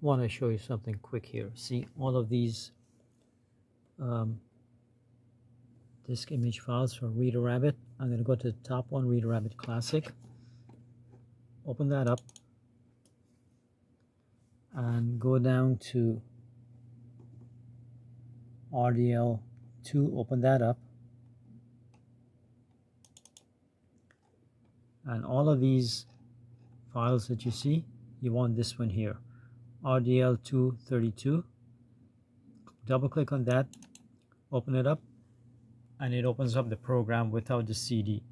want to show you something quick here. See all of these disk image files for Reader Rabbit. I'm going to go to the top one, Reader Rabbit Classic. Open that up and go down to RDL2. Open that up, and all of these files that you see, you want this one here, RDL232. Double click on that, open it up, and it opens up the program without the CD.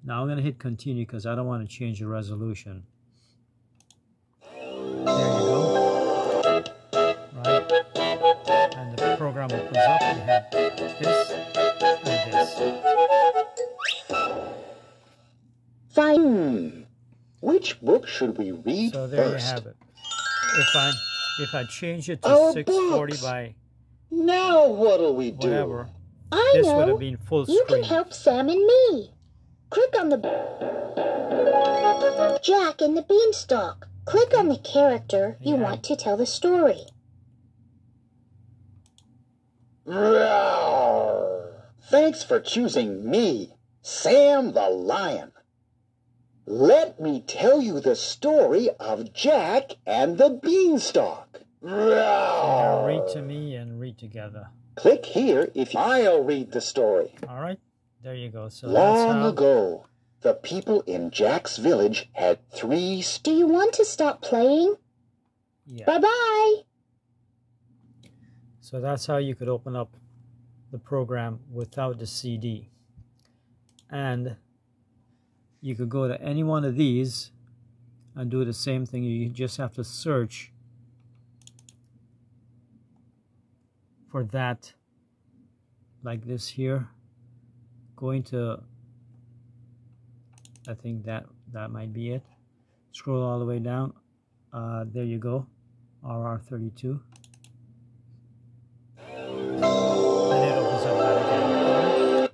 Now I'm going to hit continue because I don't want to change the resolution. There you go. Right. And the program opens up. You have this and this. Fine. Which book should we read So there first? you have it. If I change it to 640 books. by Now what'll we do? whatever, I this know. would have been full You screen. can help Sam and me. Click on the Jack and the Beanstalk. Click on the character you Yeah. want to tell the story. Roar. Thanks for choosing me, Sam the Lion. Let me tell you the story of Jack and the Beanstalk. Now Roar. read to me and read together. Click here if I'll read the story. All right, there you go. So Long that's how. ago, the people in Jack's village had 3 Do you want to stop playing? Yeah. Bye-bye. So that's how you could open up the program without the CD. And you could go to any one of these and do the same thing. You just have to search for that, like this here. Going to, I think that might be it. Scroll all the way down. There you go, RR32. And it opens up that again.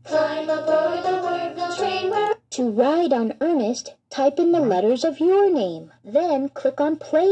Climb aboard the word train. To ride on Ernest, type in the letters of your name. Then click on play.